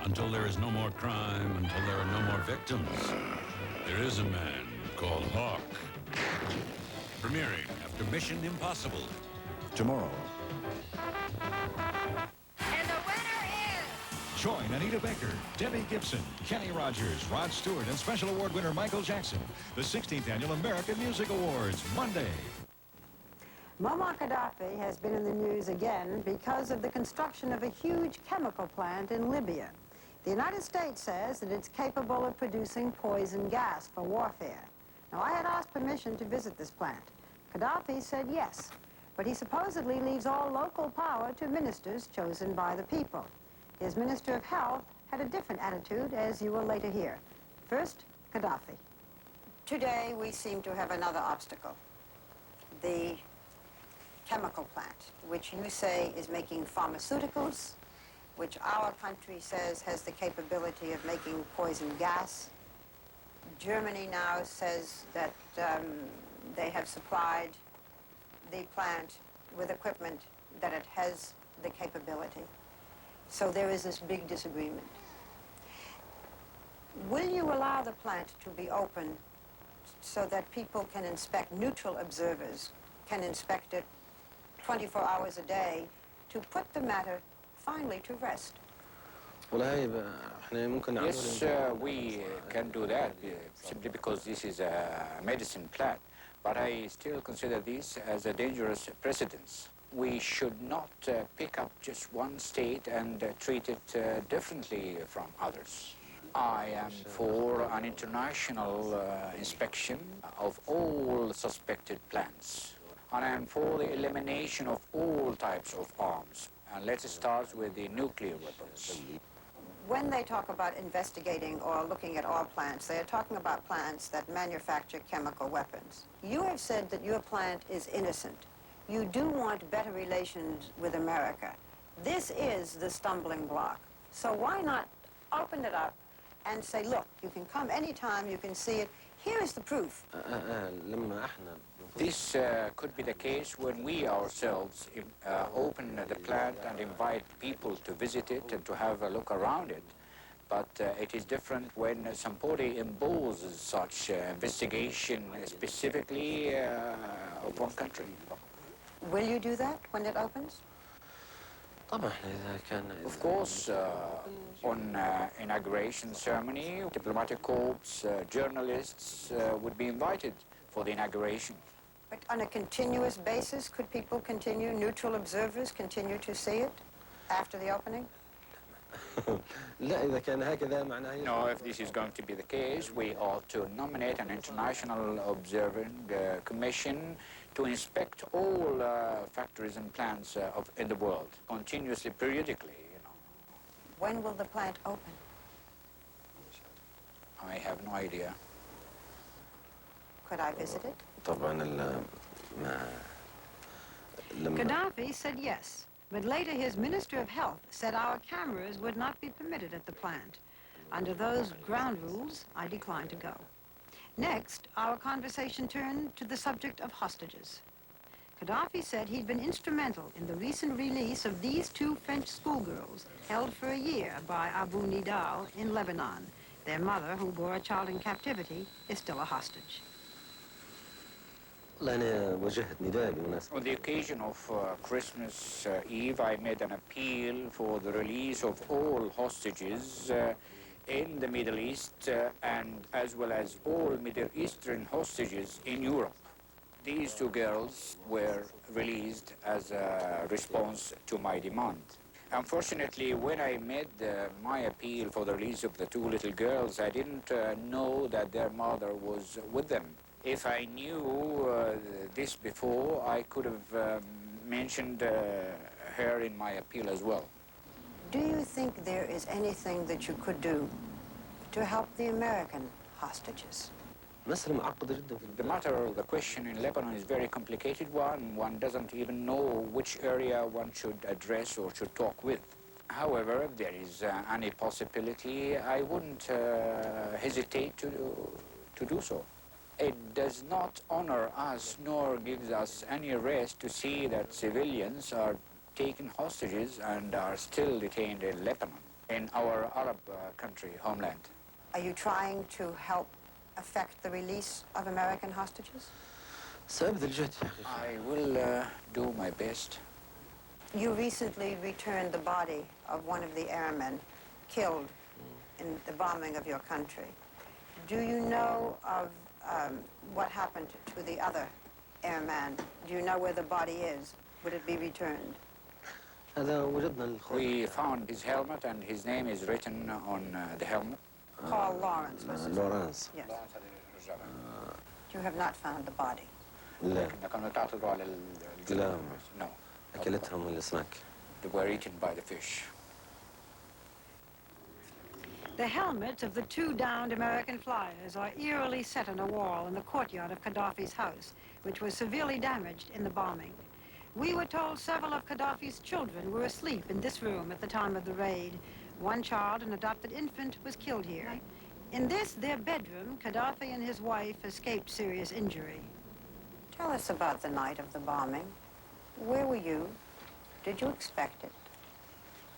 Until there is no more crime, until there are no more victims, there is a man called Hawk. Premiering after Mission Impossible. Tomorrow. And the winner is... Join Anita Baker, Debbie Gibson, Kenny Rogers, Rod Stewart, and Special Award winner Michael Jackson. The 16th Annual American Music Awards, Monday. Muammar Gaddafi has been in the news again because of the construction of a huge chemical plant in Libya. The United States says that it's capable of producing poison gas for warfare. Now, I had asked permission to visit this plant. Gaddafi said yes, but he supposedly leaves all local power to ministers chosen by the people. His Minister of Health had a different attitude, as you will later hear. First, Gaddafi. Today, we seem to have another obstacle. The chemical plant, which you say is making pharmaceuticals, which our country says has the capability of making poison gas. Germany now says that they have supplied the plant with equipment that it has the capability. So there is this big disagreement. Will you allow the plant to be open so that people can inspect, neutral observers can inspect it 24 hours a day to put the matter finally to rest? Yes, we can do that simply because this is a medicine plant. But I still consider this as a dangerous precedence. We should not pick up just one state and treat it differently from others. I am for an international inspection of all suspected plants. And I am for the elimination of all types of arms. And let's start with the nuclear weapons. When they talk about investigating or looking at all plants, they are talking about plants that manufacture chemical weapons. You have said that your plant is innocent. You do want better relations with America. This is the stumbling block. So why not open it up and say, look, you can come anytime, you can see it. Here is the proof. This could be the case when we ourselves open the plant and invite people to visit it and to have a look around it. But it is different when somebody imposes such investigation specifically of one country. Will you do that when it opens? Of course, on inauguration ceremony, diplomatic corps, journalists would be invited for the inauguration. But on a continuous basis, could people continue, neutral observers continue to see it after the opening? لا إذا كان هكذا معناه No, if this is going to be the case, we ought to nominate an international observing commission to inspect all factories and plants in the world, continuously, periodically, you know. When will the plant open? I have no idea. Could I visit it? طبعا لما Gaddafi said yes, but later his Minister of Health said our cameras would not be permitted at the plant. Under those ground rules, I declined to go. Next, our conversation turned to the subject of hostages. Gaddafi said he'd been instrumental in the recent release of these two French schoolgirls held for a year by Abu Nidal in Lebanon. Their mother, who bore a child in captivity, is still a hostage. أنا وجهت نداء بالمناسبة. On the occasion of Christmas Eve, I made an appeal for the release of all hostages in the Middle East and as well as all Middle Eastern hostages in Europe. These two girls were released as a response to my demand. Unfortunately, when I made my appeal for the release of the two little girls, I didn't know that their mother was with them. If I knew this before, I could have mentioned her in my appeal as well. Do you think there is anything that you could do to help the American hostages? مسألة معقدة جدا. The matter, the question in Lebanon is a very complicated one. One doesn't even know which area one should address or should talk with. However, if there is any possibility, I wouldn't hesitate to do so. It does not honor us nor gives us any rest to see that civilians are taken hostages and are still detained in Lebanon, in our Arab country, homeland. Are you trying to help affect the release of American hostages? سأبذل جهدي حقيقة. I will do my best. You recently returned the body of one of the airmen killed in the bombing of your country. Do you know of what happened to the other airman? Do you know where the body is? Would it be returned? هذا وجدنا الخوف. We found his helmet and his name is written on the helmet. Paul Lawrence was his name. لورانس. Yes. You have not found the body. لا. لا. No. أكلتهم الأسماك. They were eaten by the fish. The helmets of the two downed American flyers are eerily set on a wall in the courtyard of Gaddafi's house, which was severely damaged in the bombing. We were told several of Gaddafi's children were asleep in this room at the time of the raid. One child, an adopted infant, was killed here. In this, their bedroom, Gaddafi and his wife escaped serious injury. Tell us about the night of the bombing. Where were you? Did you expect it?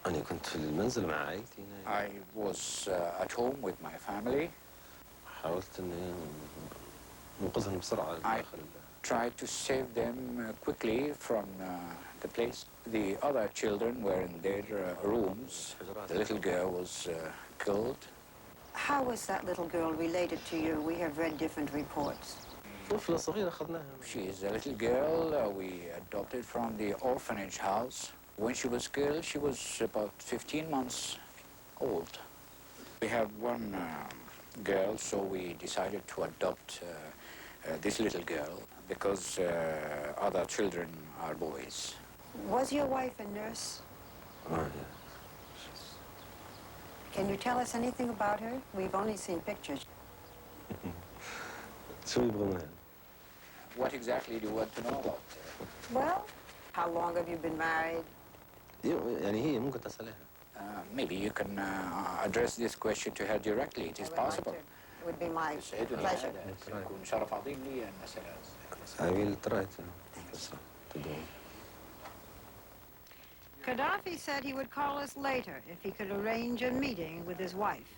أنا كنت في المنزل مع عائلتي. I was at home with my family. حاولت إني أنقذهم بسرعة I داخل. tried to save them quickly from the place. The other children were in their rooms. The little girl was killed. How was that little girl related to you? We have read different reports. طفلة صغيرة أخذناها. She is a little girl we adopted from the orphanage house. When she was killed, she was about 15 months old. We have one girl, so we decided to adopt this little girl because other children are boys. Was your wife a nurse? yeah. Can you tell us anything about her? We've only seen pictures. شو يبغوا منها؟ What exactly do you want to know about her? Well, how long have you been married? يعني هي ممكن تسألها. Maybe you can address this question to her directly. It is I would like possible. to. It would be my يسعدني pleasure. هذا. سيكون شرف عظيم لي أن أسألها. I will try to do. Gaddafi said he would call us later if he could arrange a meeting with his wife.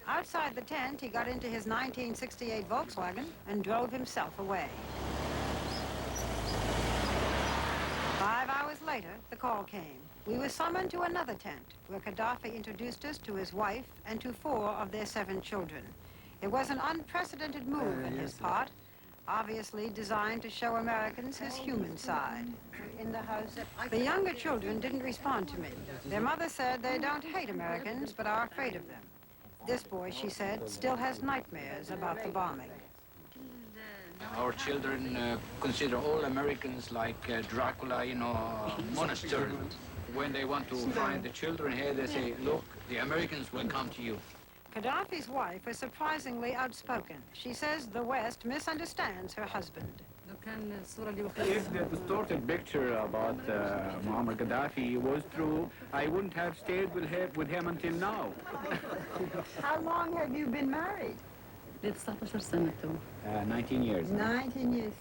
Outside the tent, he got into his 1968 Volkswagen and drove himself away. 5 hours later, the call came. We were summoned to another tent, where Gaddafi introduced us to his wife and to 4 of their 7 children. It was an unprecedented move on his part, obviously designed to show Americans his human side. The younger children didn't respond to me. Their mother said they don't hate Americans, but are afraid of them. This boy, she said, still has nightmares about the bombing. Our children consider all Americans like Dracula in a monastery. When they want to find the children here, they say, look, the Americans will come to you. Gaddafi's wife is surprisingly outspoken. She says the West misunderstands her husband. If the distorted picture about Muammar Gaddafi was true, I wouldn't have stayed with him until now. How long have you been married? 19 years. 19 years.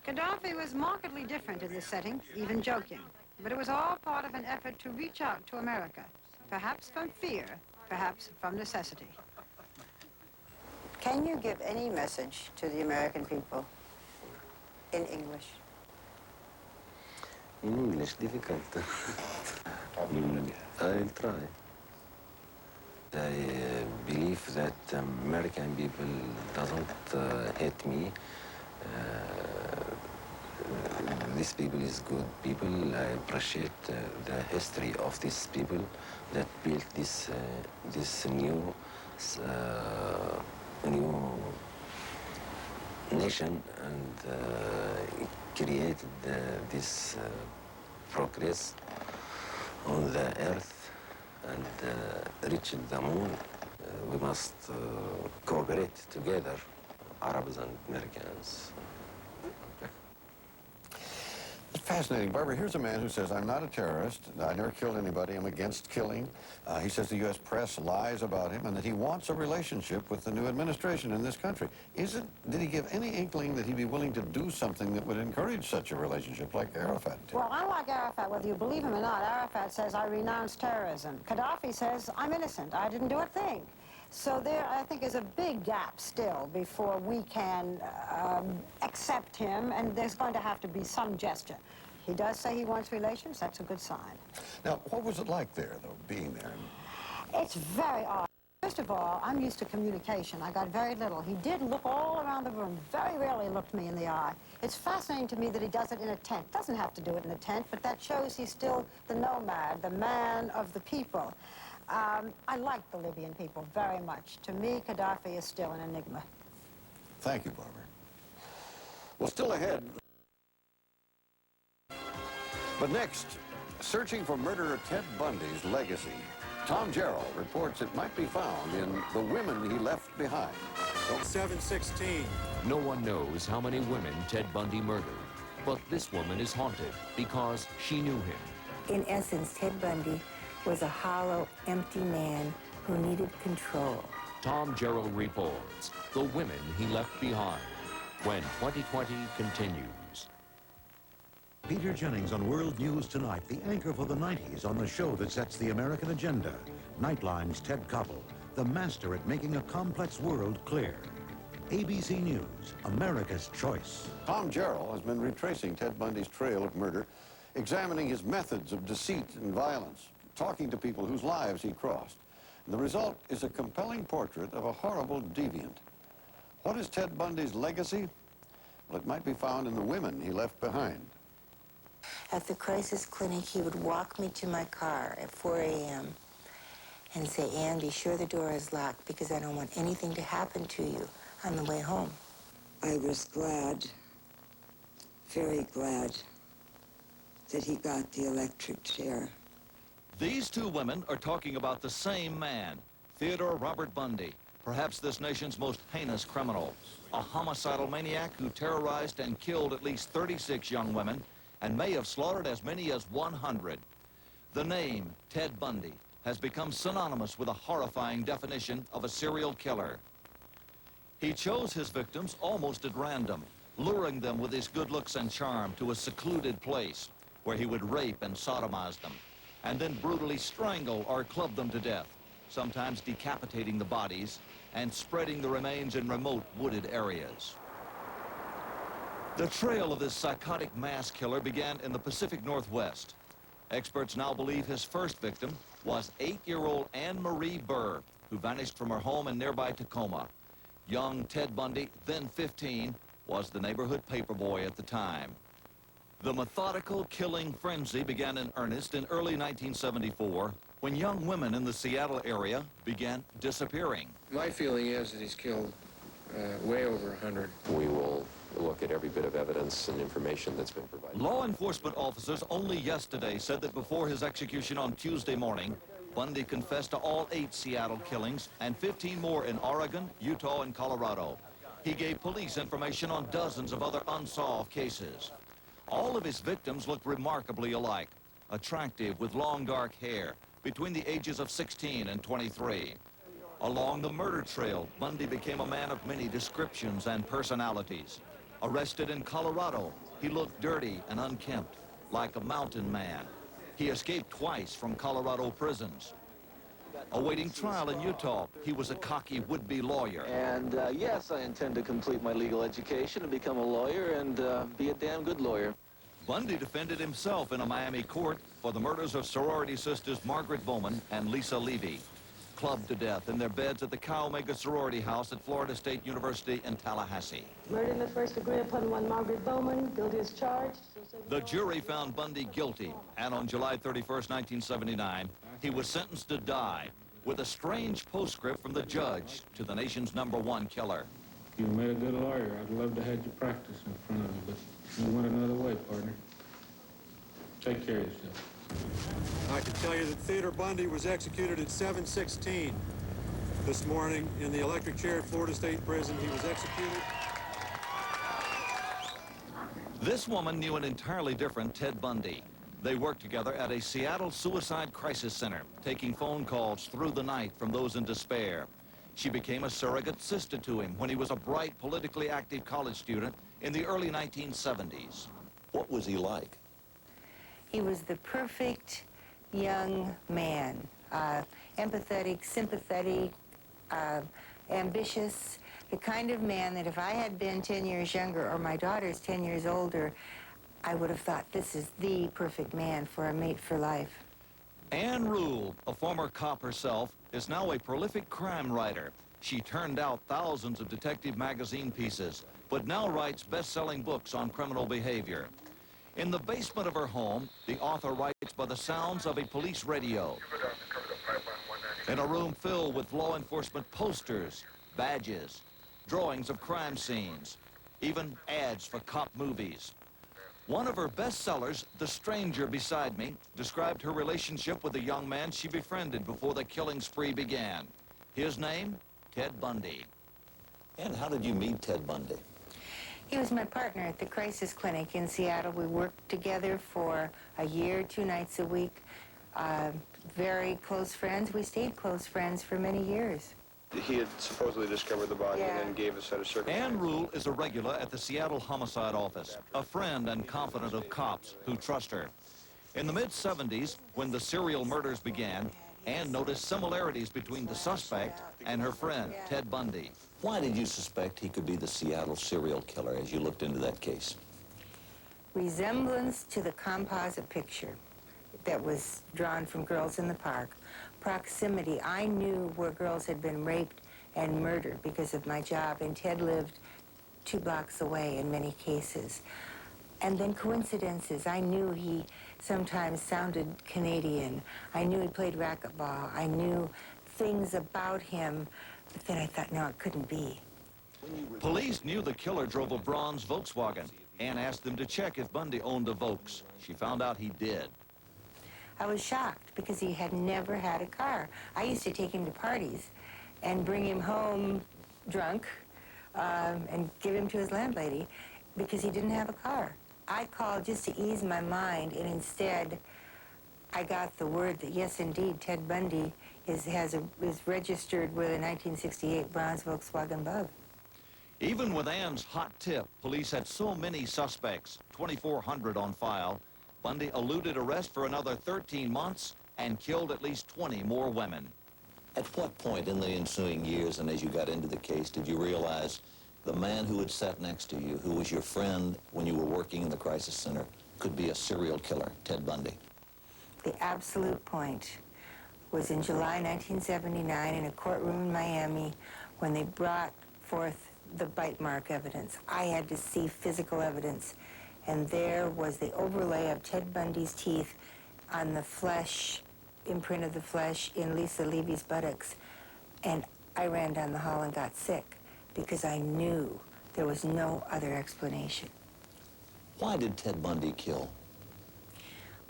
Gaddafi was markedly different in this setting, even joking. But it was all part of an effort to reach out to America, perhaps from fear, perhaps from necessity. Can you give any message to the American people in English? In English, difficult. I'll try. I believe that American people doesn't hate me. This people is good people. I appreciate the history of these people that built this new nation and created this progress on the earth and reached the moon. We must cooperate together, Arabs and Americans. Fascinating. Barbara, here's a man who says, I'm not a terrorist. I never killed anybody. I'm against killing. He says the U.S. press lies about him and that he wants a relationship with the new administration in this country. Did he give any inkling that he'd be willing to do something that would encourage such a relationship like Arafat did? Well, unlike Arafat, whether you believe him or not, Arafat says, I renounce terrorism. Gaddafi says, I'm innocent. I didn't do a thing. So there, I think, is a big gap still before we can accept him, and there's going to have to be some gesture. He does say he wants relations. That's a good sign. Now, what was it like there, though, being there? It's very odd. First of all, I'm used to communication. I got very little. He did look all around the room. Very rarely looked me in the eye. It's fascinating to me that he does it in a tent. Doesn't have to do it in a tent, but that shows he's still the nomad, the man of the people. I like the Libyan people very much. To me, Gaddafi is still an enigma. Thank you, Barbara. Well, still ahead. But next, searching for murderer Ted Bundy's legacy. Tom Jarrell reports it might be found in the women he left behind. 716. No one knows how many women Ted Bundy murdered, but this woman is haunted because she knew him. In essence, Ted Bundy was a hollow, empty man who needed control. Tom Jarrell reports the women he left behind when 2020 continues. Peter Jennings on World News Tonight, the anchor for the 90s on the show that sets the American agenda. Nightline's Ted Koppel, the master at making a complex world clear. ABC News, America's choice. Tom Jarrell has been retracing Ted Bundy's trail of murder, examining his methods of deceit and violence, talking to people whose lives he crossed. And the result is a compelling portrait of a horrible deviant. What is Ted Bundy's legacy? Well, it might be found in the women he left behind. At the crisis clinic, he would walk me to my car at 4 a.m. and say, Ann, be sure the door is locked because I don't want anything to happen to you on the way home. I was glad, very glad, that he got the electric chair. These two women are talking about the same man, Theodore Robert Bundy, perhaps this nation's most heinous criminal, a homicidal maniac who terrorized and killed at least 36 young women and may have slaughtered as many as 100. The name, Ted Bundy, has become synonymous with a horrifying definition of a serial killer. He chose his victims almost at random, luring them with his good looks and charm to a secluded place where he would rape and sodomize them, and then brutally strangle or club them to death, sometimes decapitating the bodies and spreading the remains in remote wooded areas. The trail of this psychotic mass killer began in the Pacific Northwest. Experts now believe his first victim was 8-year-old Anne Marie Burr, who vanished from her home in nearby Tacoma. Young Ted Bundy, then 15, was the neighborhood paperboy at the time. The methodical killing frenzy began in earnest in early 1974 when young women in the Seattle area began disappearing. My feeling is that he's killed way over 100. We will look at every bit of evidence and information that's been provided. Law enforcement officers only yesterday said that before his execution on Tuesday morning, Bundy confessed to all 8 Seattle killings and 15 more in Oregon, Utah, and Colorado. He gave police information on dozens of other unsolved cases. All of his victims looked remarkably alike, attractive with long dark hair, between the ages of 16 and 23. Along the murder trail, Bundy became a man of many descriptions and personalities. Arrested in Colorado, he looked dirty and unkempt, like a mountain man. He escaped twice from Colorado prisons. Awaiting trial in Utah, he was a cocky would-be lawyer. And yes, I intend to complete my legal education and become a lawyer and be a damn good lawyer. Bundy defended himself in a Miami court for the murders of sorority sisters Margaret Bowman and Lisa Levy, clubbed to death in their beds at the Chi Omega sorority house at Florida State University in Tallahassee. Murder in the first degree upon one Margaret Bowman, guilty as charged. The jury found Bundy guilty, and on July 31st, 1979, he was sentenced to die with a strange postscript from the judge to the nation's #1 killer. You made a good lawyer. I'd love to have you practice in front of me, but you went another way, partner. Take care of yourself. I can tell you that Theodore Bundy was executed at 7:16 this morning in the electric chair at Florida State Prison. He was executed. This woman knew an entirely different Ted Bundy. They worked together at a Seattle suicide crisis center, taking phone calls through the night from those in despair. She became a surrogate sister to him when he was a bright, politically active college student in the early 1970s. What was he like? He was the perfect young man, empathetic, sympathetic, ambitious, the kind of man that if I had been 10 years younger or my daughter's 10 years older, I would have thought this is the perfect man for a mate for life. Ann Rule, a former cop herself, is now a prolific crime writer. She turned out thousands of detective magazine pieces, but now writes best-selling books on criminal behavior. In the basement of her home, the author writes by the sounds of a police radio. In a room filled with law enforcement posters, badges, drawings of crime scenes, even ads for cop movies. One of her bestsellers, The Stranger Beside Me, described her relationship with a young man she befriended before the killing spree began. His name, Ted Bundy. And how did you meet Ted Bundy? He was my partner at the crisis clinic in Seattle. We worked together for a year, 2 nights a week. Very close friends. We stayed close friends for many years. He had supposedly discovered the body and then gave a set of circumstances. Ann Rule is a regular at the Seattle Homicide Office, a friend and confidant of cops who trust her. In the mid-70s, when the serial murders began, Ann noticed similarities between the suspect and her friend, Ted Bundy. Why did you suspect he could be the Seattle serial killer as you looked into that case? Resemblance to the composite picture that was drawn from Girls in the Park. Proximity. I knew where girls had been raped and murdered because of my job, and Ted lived 2 blocks away in many cases. And then coincidences. I knew he sometimes sounded Canadian. I knew he played racquetball. I knew things about him, but then I thought, no, it couldn't be. Police knew the killer drove a bronze Volkswagen. Ann asked them to check if Bundy owned a Volks. She found out he did. I was shocked because he had never had a car. I used to take him to parties and bring him home drunk and give him to his landlady because he didn't have a car. I called just to ease my mind, and instead I got the word that, yes, indeed, Ted Bundy is registered with a 1968 bronze Volkswagen Bug. Even with Ann's hot tip, police had so many suspects, 2,400 on file, Bundy eluded arrest for another 13 months and killed at least 20 more women. At what point in the ensuing years and as you got into the case did you realize the man who had sat next to you, who was your friend when you were working in the crisis center, could be a serial killer, Ted Bundy? The absolute point was in July 1979 in a courtroom in Miami when they brought forth the bite mark evidence. I had to see physical evidence. And there was the overlay of Ted Bundy's teeth on the flesh, imprint of the flesh in Lisa Levy's buttocks. And I ran down the hall and got sick because I knew there was no other explanation. Why did Ted Bundy kill?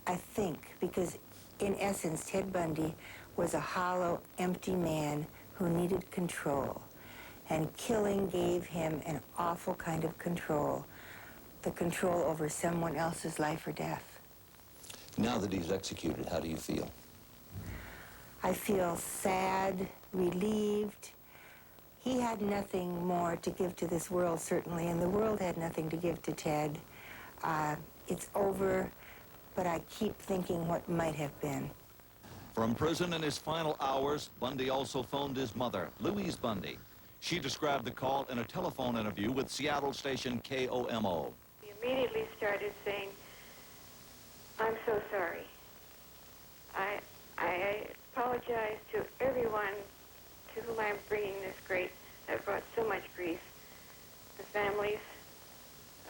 I think because, in essence, Ted Bundy was a hollow, empty man who needed control. And killing gave him an awful kind of control, the control over someone else's life or death. Now that he's executed, how do you feel? I feel sad, relieved. He had nothing more to give to this world, certainly, and the world had nothing to give to Ted. It's over, but I keep thinking what might have been. From prison in his final hours, Bundy also phoned his mother, Louise Bundy. She described the call in a telephone interview with Seattle station KOMO. He immediately started saying, "I'm so sorry. I apologize to everyone to whom I'm bringing this great, that brought so much grief. The families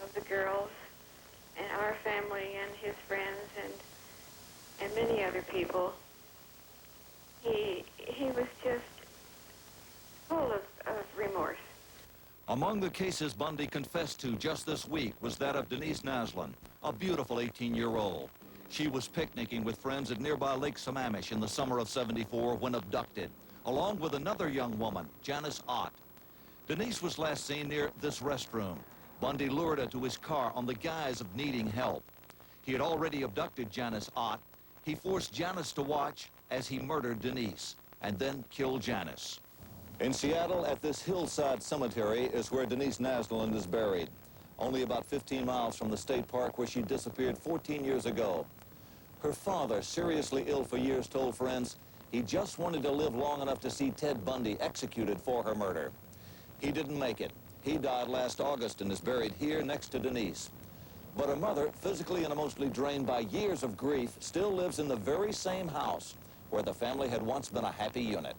of the girls and our family and his friends and many other people. He was just full of remorse." Among the cases Bundy confessed to just this week was that of Denise Naslund, a beautiful 18-year-old. She was picnicking with friends at nearby Lake Sammamish in the summer of '74 when abducted, along with another young woman, Janice Ott. Denise was last seen near this restroom. Bundy lured her to his car on the guise of needing help. He had already abducted Janice Ott. He forced Janice to watch as he murdered Denise and then killed Janice. In Seattle, at this hillside cemetery, is where Denise Naslund is buried, only about 15 miles from the state park where she disappeared 14 years ago. Her father, seriously ill for years, told friends he just wanted to live long enough to see Ted Bundy executed for her murder. He didn't make it. He died last August and is buried here next to Denise. But her mother, physically and emotionally drained by years of grief, still lives in the very same house where the family had once been a happy unit.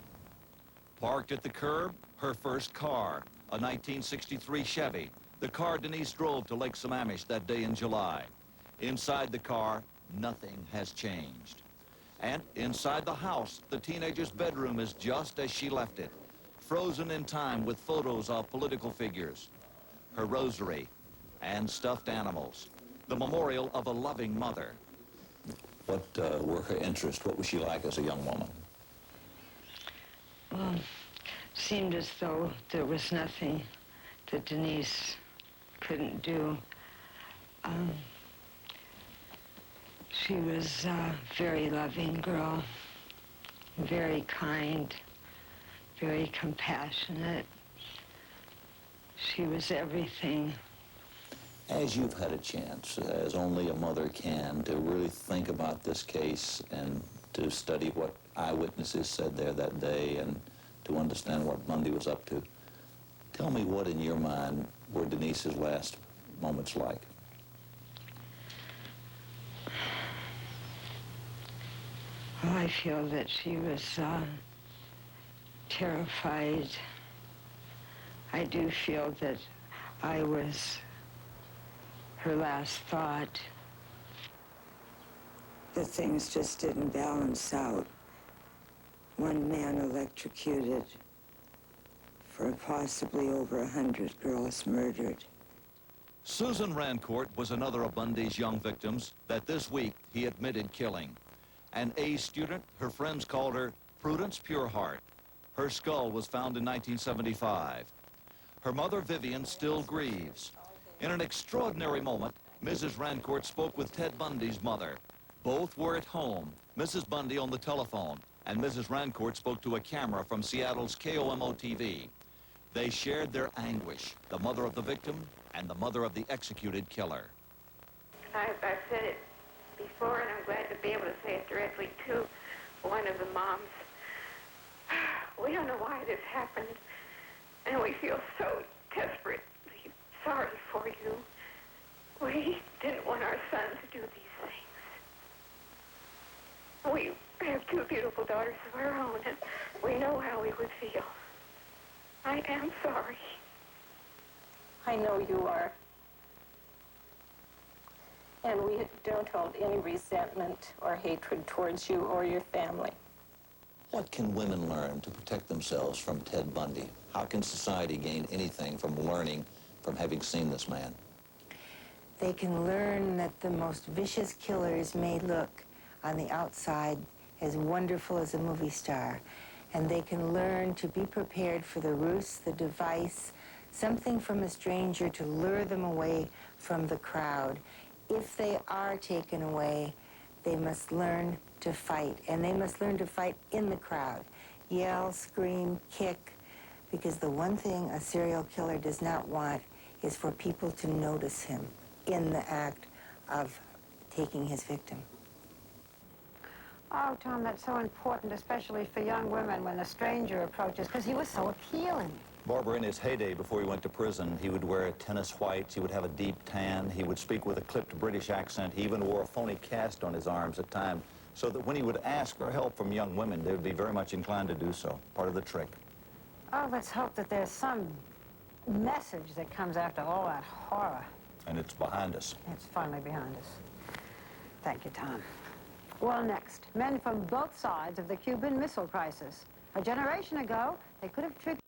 Parked at the curb, her first car, a 1963 Chevy, the car Denise drove to Lake Sammamish that day in July. Inside the car, nothing has changed. And inside the house, the teenager's bedroom is just as she left it, frozen in time with photos of political figures, her rosary, and stuffed animals, the memorial of a loving mother. What were her interests? What was she like as a young woman? Well, seemed as though there was nothing that Denise couldn't do. She was a very loving girl, very kind, very compassionate. She was everything. As you've had a chance, as only a mother can, to really think about this case and to study what eyewitnesses said there that day and to understand what Bundy was up to, tell me what in your mind were Denise's last moments like? Well, I feel that she was terrified. I do feel that I was her last thought. The things just didn't balance out. One man electrocuted, for possibly over 100 girls murdered. Susan Rancourt was another of Bundy's young victims that this week he admitted killing. An A student, her friends called her Prudence Pureheart. Her skull was found in 1975. Her mother, Vivian, still grieves. In an extraordinary moment, Mrs. Rancourt spoke with Ted Bundy's mother. Both were at home, Mrs. Bundy on the telephone, and Mrs. Rancourt spoke to a camera from Seattle's KOMO TV. They shared their anguish, the mother of the victim and the mother of the executed killer. I've said it before, and I'm glad to be able to say it directly to one of the moms. We don't know why this happened, and we feel so desperately sorry for you. We didn't want our son to do these things. We have two beautiful daughters of our own, and we know how we would feel. I am sorry. I know you are. And we don't hold any resentment or hatred towards you or your family. What can women learn to protect themselves from Ted Bundy? How can society gain anything from learning from having seen this man? They can learn that the most vicious killers may look on the outside as wonderful as a movie star. And they can learn to be prepared for the ruse, the device, something from a stranger to lure them away from the crowd. If they are taken away, they must learn to fight. And they must learn to fight in the crowd. Yell, scream, kick. Because the one thing a serial killer does not want is for people to notice him in the act of taking his victim. Oh, Tom, that's so important, especially for young women when a stranger approaches, because he was so appealing. Barbara, in his heyday before he went to prison, he would wear tennis whites, he would have a deep tan, he would speak with a clipped British accent, he even wore a phony cast on his arms at times, so that when he would ask for help from young women, they would be very much inclined to do so, part of the trick. Oh, let's hope that there's some message that comes after all that horror. And it's behind us. It's finally behind us. Thank you, Tom. Well, next, men from both sides of the Cuban Missile Crisis. A generation ago, they could have tricked